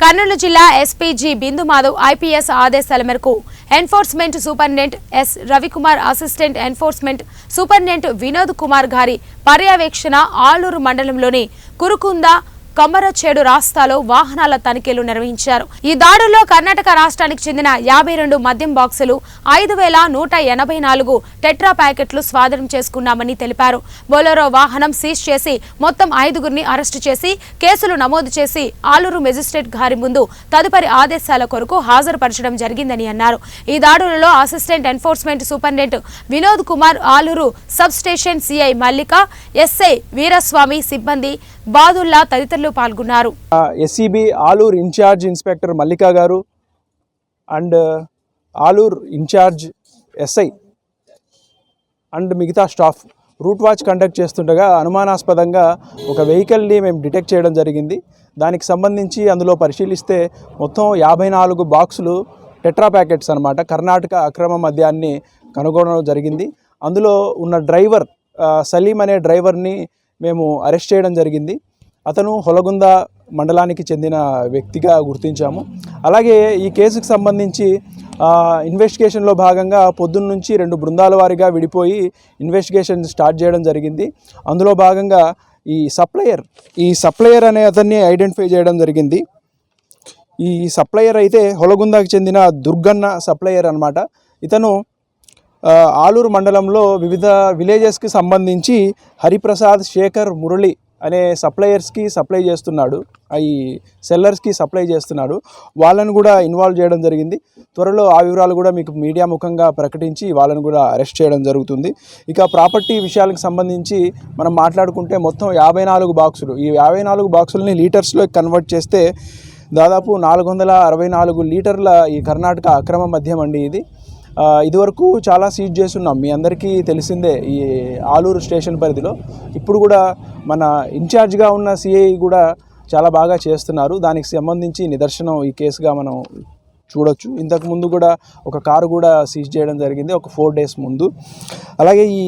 కర్నూలు జిల్లా ఎస్పీజీ బిందు మాధవ్ ఐపీఎస్ ఆదేశాల మేరకు enforcement superintendent yes Ravikumar, assistant enforcement superintendent Vinod Kumar గారి పర్యవేక్షణ ఆలూరు మండలంలోని కురుకుంద కమ్మరచేడు రాస్తాలో వాహనాల తనిఖీలు నిర్వహించారు. ఈ దాడుల్లో కర్ణాటక రాష్ట్రానికి చెందిన 52 మద్యం బాక్సులు, 5184 టెట్రా ప్యాకెట్లు స్వాధీనం చేసుకున్నామని తెలిపారు. బొలెరో వాహనం సీజ్ చేసి మొత్తం 5గురిని అరెస్టు చేసి కేసులు నమోదు చేసి ఆలూరు మెజిస్ట్రేట్ గారి ముందు తదుపరి ఆదేశాల కొరకు హాజరుపరచడం జరిగిందని అన్నారు. ఈ దాడులలో assistant enforcement superintendent Vinod Kumar, Aluru sub station CI Mallika, SI Veeraswamy, సిబ్బంది బాదుల్లా తదితరులు పాల్గొన్నారు. SCB Aluru incharge inspector Mallika గారు and Aluru incharge SI and మిగతా స్టాఫ్ రూట్ వాచ్ కండక్ట్ చేస్తుండగా అనుమానాస్పదంగా ఒక వెహికల్ని మేము డిటెక్ట్ చేయడం జరిగింది. దానికి సంబంధించి అందులో పరిశీలిస్తే మొత్తం 54 బాక్సులు టెట్రా ప్యాకెట్స్ అన్నమాట కర్ణాటక అక్రమ మద్యాన్ని కనుగొనడం జరిగింది. అందులో ఉన్న డ్రైవర్ సలీం అనే డ్రైవర్ని మేము అరెస్ట్ చేయడం జరిగింది. అతను హొలగుంద మండలానికి చెందిన వ్యక్తిగా గుర్తించాము. అలాగే ఈ కేసుకు సంబంధించి ఇన్వెస్టిగేషన్లో భాగంగా పొద్దున్న నుంచి 2 బృందాల వారీగా విడిపోయి ఇన్వెస్టిగేషన్ స్టార్ట్ చేయడం జరిగింది. అందులో భాగంగా ఈ సప్లయర్ అనే అతన్ని ఐడెంటిఫై చేయడం జరిగింది. ఈ సప్లయర్ అయితే హొలగుందకు చెందిన దుర్గన్న సప్లయర్ అన్నమాట. ఇతను ఆలూరు మండలంలో వివిధ విలేజెస్కి సంబంధించి హరిప్రసాద్, శేఖర్, మురళి అనే సప్లయర్స్కి సప్లై చేస్తున్నాడు, ఈ సెల్లర్స్కి సప్లై చేస్తున్నాడు. వాళ్ళను కూడా ఇన్వాల్వ్ చేయడం జరిగింది. త్వరలో ఆ వివరాలు కూడా మీకు మీడియా ముఖంగా ప్రకటించి వాళ్ళను కూడా అరెస్ట్ చేయడం జరుగుతుంది. ఇక ప్రాపర్టీ విషయాలకు సంబంధించి మనం మాట్లాడుకుంటే మొత్తం 54 బాక్సులు, ఈ 54 బాక్సులని లీటర్స్లో కన్వర్ట్ చేస్తే దాదాపు 464 లీటర్ల ఈ కర్ణాటక అక్రమ మద్యం అండి ఇది. ఇదివరకు చాలా సీజ్ చేస్తున్నాం, మీ అందరికీ తెలిసిందే ఈ ఆలూరు స్టేషన్ పరిధిలో. ఇప్పుడు కూడా మన ఇన్ఛార్జ్గా ఉన్న సిఐ కూడా చాలా బాగా చేస్తున్నారు. దానికి సంబంధించి నిదర్శనం ఈ కేసుగా మనం చూడొచ్చు. ఇంతకుముందు కూడా ఒక కారు కూడా సీజ్ చేయడం జరిగింది ఒక 4 డేస్ ముందు. అలాగే ఈ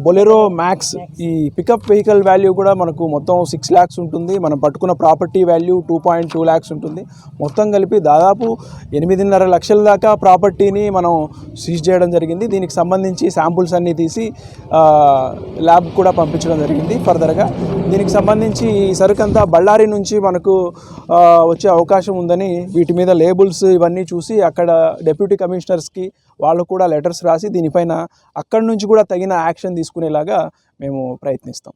బొలెరో మ్యాక్స్ ఈ పికప్ వెహికల్ వాల్యూ కూడా మనకు మొత్తం 6 lakhs ఉంటుంది. మనం పట్టుకున్న ప్రాపర్టీ వాల్యూ 2.2 lakhs ఉంటుంది. మొత్తం కలిపి దాదాపు 8.5 లక్షల దాకా ప్రాపర్టీని మనం సీజ్ చేయడం జరిగింది. దీనికి సంబంధించి శాంపుల్స్ అన్నీ తీసి ల్యాబ్ కూడా పంపించడం జరిగింది ఫర్దర్గా. దీనికి సంబంధించి ఈ సరుకంతా బళ్ళారి నుంచి మనకు వచ్చే అవకాశం ఉందని వీటి మీద లేబుల్స్ ఇవన్నీ చూసి అక్కడ డిప్యూటీ కమిషనర్స్కి వాళ్ళు కూడా లెటర్స్ రాసి దీనిపైన అక్కడి నుంచి కూడా తగిన యాక్షన్ తీసుకునేలాగా మేము ప్రయత్నిస్తాం.